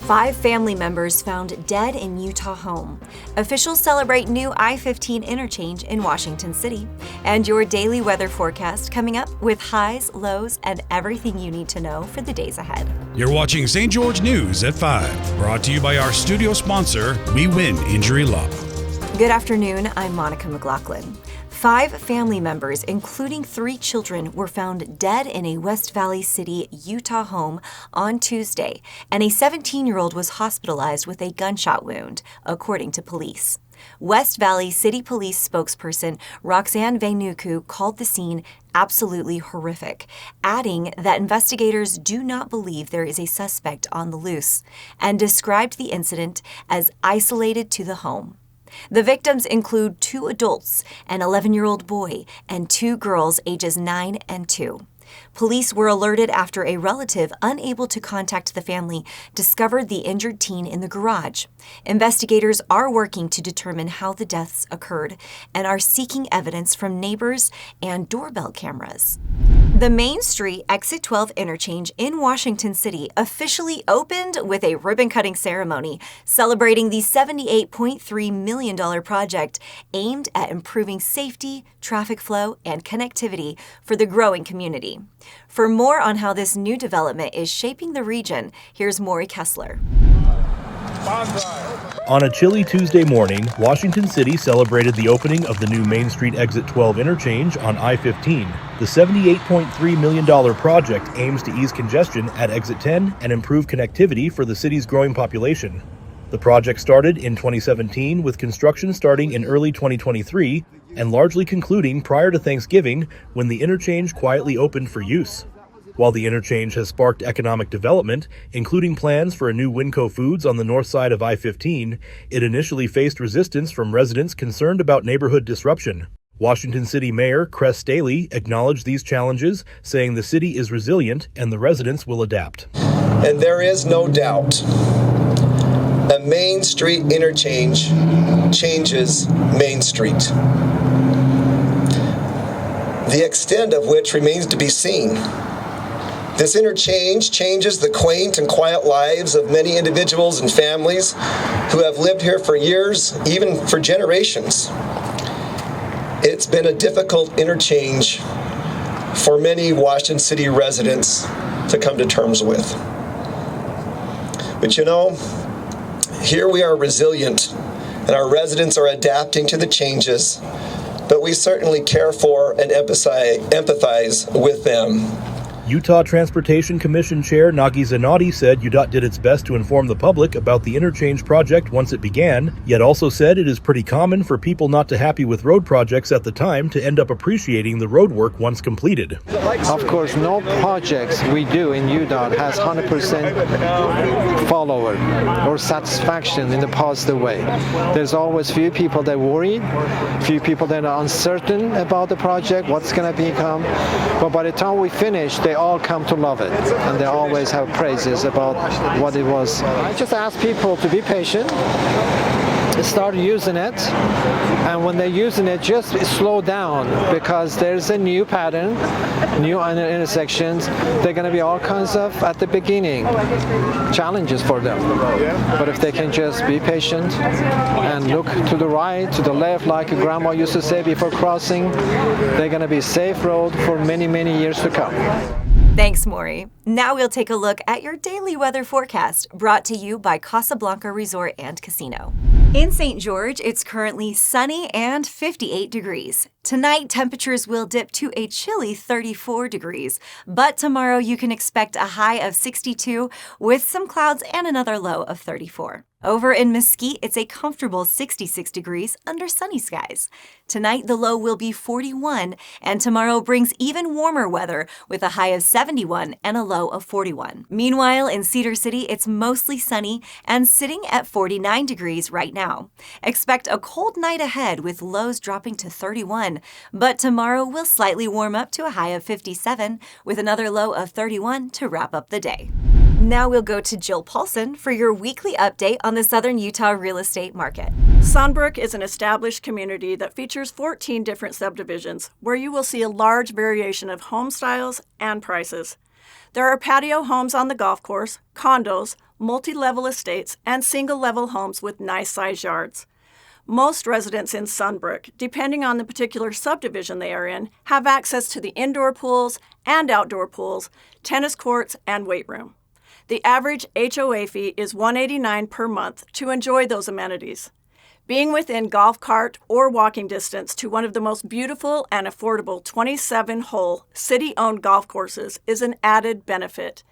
5 family members found dead in Utah home. Officials celebrate new I-15 interchange in Washington City. And your daily weather forecast coming up with highs, lows, and everything you need to know for the days ahead. You're watching St. George News at 5, brought to you by our studio sponsor, We Win Injury Law. Good afternoon, I'm Monica McLaughlin. 5 family members, including 3 children, were found dead in a West Valley City, Utah home on Tuesday, and a 17-year-old was hospitalized with a gunshot wound, according to police. West Valley City Police spokesperson Roxanne Vainuku called the scene absolutely horrific, adding that investigators do not believe there is a suspect on the loose, and described the incident as isolated to the home. The victims include 2 adults, an 11-year-old boy, and 2 girls ages 9 and 2. Police were alerted after a relative unable to contact the family discovered the injured teen in the garage. Investigators are working to determine how the deaths occurred and are seeking evidence from neighbors and doorbell cameras. The Main Street Exit 12 interchange in Washington City officially opened with a ribbon-cutting ceremony celebrating the $78.3 million project aimed at improving safety, traffic flow, and connectivity for the growing community. For more on how this new development is shaping the region, here's Maury Kessler. On a chilly Tuesday morning, Washington City celebrated the opening of the new Main Street Exit 12 interchange on I-15. The $78.3 million project aims to ease congestion at Exit 10 and improve connectivity for the city's growing population. The project started in 2017, with construction starting in early 2023 and largely concluding prior to Thanksgiving, when the interchange quietly opened for use. While the interchange has sparked economic development, including plans for a new Winco Foods on the north side of I-15, it initially faced resistance from residents concerned about neighborhood disruption. Washington City Mayor Cress Staley acknowledged these challenges, saying the city is resilient and the residents will adapt. And there is no doubt a Main Street interchange changes Main Street, the extent of which remains to be seen. This interchange changes the quaint and quiet lives of many individuals and families who have lived here for years, even for generations. It's been a difficult interchange for many Washington City residents to come to terms with. But you know, here we are resilient, and our residents are adapting to the changes, but we certainly care for and empathize with them. Utah Transportation Commission Chair Nagi Zanotti said UDOT did its best to inform the public about the interchange project once it began, yet also said it is pretty common for people not too happy with road projects at the time to end up appreciating the road work once completed. Of course, no projects we do in UDOT has 100% follower or satisfaction in the positive way. There's always few people that worry, few people that are uncertain about the project, what's going to become, but by the time we finish, they all come to love it, and they always have praises about what it was. I just ask people to be patient, start using it, and when they're using it, just slow down, because there's a new pattern, new intersections. They're going to be all kinds of, at the beginning, challenges for them. But if they can just be patient and look to the right, to the left, like Grandma used to say before crossing, they're going to be safe road for many, many years to come. Thanks, Maury. Now we'll take a look at your daily weather forecast, brought to you by Casablanca Resort and Casino. In St. George, it's currently sunny and 58 degrees. Tonight, temperatures will dip to a chilly 34 degrees, but tomorrow you can expect a high of 62 with some clouds and another low of 34. Over in Mesquite, it's a comfortable 66 degrees under sunny skies. Tonight, the low will be 41, and tomorrow brings even warmer weather with a high of 71 and a low of 41. Meanwhile, in Cedar City, it's mostly sunny and sitting at 49 degrees right now. Expect a cold night ahead with lows dropping to 31, but tomorrow will slightly warm up to a high of 57 with another low of 31 to wrap up the day. Now we'll go to Jill Paulson for your weekly update on the Southern Utah real estate market. Sunbrook is an established community that features 14 different subdivisions, where you will see a large variation of home styles and prices. There are patio homes on the golf course, condos, multi-level estates, and single-level homes with nice-sized yards. Most residents in Sunbrook, depending on the particular subdivision they are in, have access to the indoor pools and outdoor pools, tennis courts, and weight room. The average HOA fee is $189 per month to enjoy those amenities. Being within golf cart or walking distance to one of the most beautiful and affordable 27-hole city-owned golf courses is an added benefit.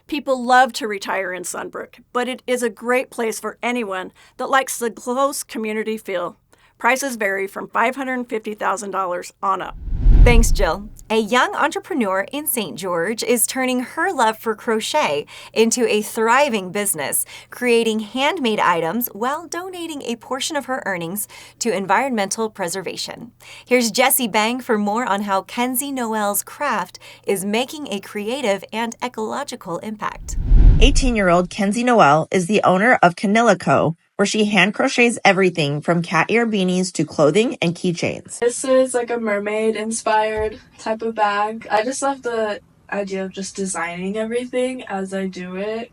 People love to retire in Sunbrook, but it is a great place for anyone that likes the close community feel. Prices vary from $550,000 on up. Thanks, Jill. A young entrepreneur in St. George is turning her love for crochet into a thriving business, creating handmade items while donating a portion of her earnings to environmental preservation. Here's Jessie Bang for more on how Kenzie Noel's craft is making a creative and ecological impact. 18-year-old Kenzie Noel is the owner of Canilla Co., where she hand crochets everything from cat ear beanies to clothing and keychains. This is like a mermaid inspired type of bag. I just love the idea of just designing everything as I do it,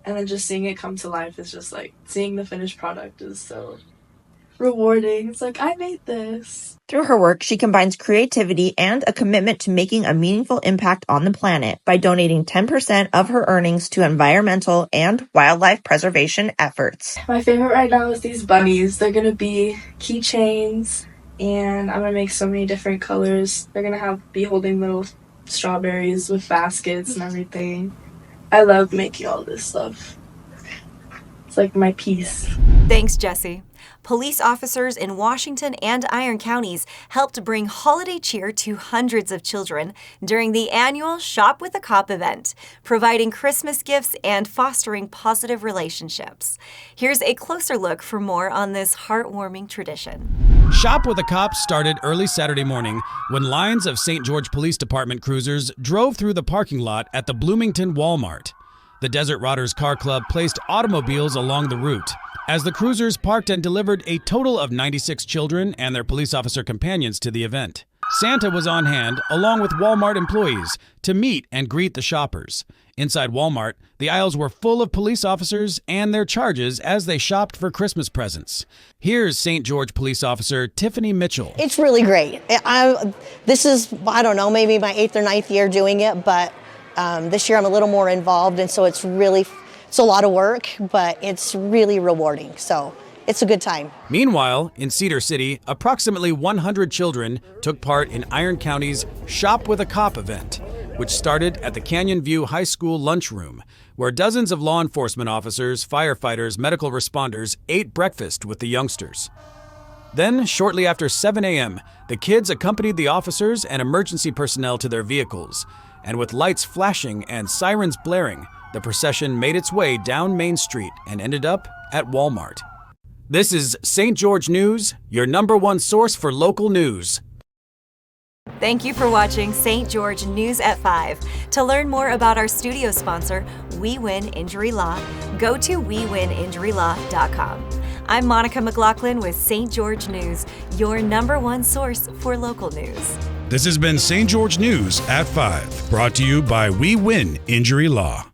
and then just seeing it come to life is just like seeing the finished product is so rewarding. It's like, I made this. Through her work, she combines creativity and a commitment to making a meaningful impact on the planet by donating 10% of her earnings to environmental and wildlife preservation efforts. My favorite right now is these bunnies. They're gonna be keychains, and I'm gonna make so many different colors. They're gonna be holding little strawberries with baskets and everything. I love making all this stuff. It's like my piece. Thanks, Jessie. Police officers in Washington and Iron counties helped bring holiday cheer to hundreds of children during the annual Shop with a Cop event, providing Christmas gifts and fostering positive relationships. Here's a closer look for more on this heartwarming tradition. Shop with a Cop started early Saturday morning when lines of St. George Police Department cruisers drove through the parking lot at the Bloomington Walmart. The Desert Rotters Car Club placed automobiles along the route, as the cruisers parked and delivered a total of 96 children and their police officer companions to the event. Santa was on hand, along with Walmart employees, to meet and greet the shoppers. Inside Walmart, the aisles were full of police officers and their charges as they shopped for Christmas presents. Here's St. George police officer Tiffany Mitchell. It's really great. This is, I don't know, maybe my 8th or 9th year doing it, but this year I'm a little more involved, and so it's a lot of work, but it's really rewarding, so it's a good time. Meanwhile, in Cedar City, approximately 100 children took part in Iron County's Shop with a Cop event, which started at the Canyon View High School lunchroom, where dozens of law enforcement officers, firefighters, medical responders ate breakfast with the youngsters. Then, shortly after 7 a.m., the kids accompanied the officers and emergency personnel to their vehicles, and with lights flashing and sirens blaring, the procession made its way down Main Street and ended up at Walmart. This is St. George News, your #1 source for local news. Thank you for watching St. George News at 5. To learn more about our studio sponsor, We Win Injury Law, go to wewininjurylaw.com. I'm Monica McLaughlin with St. George News, your #1 source for local news. This has been St. George News at 5, brought to you by We Win Injury Law.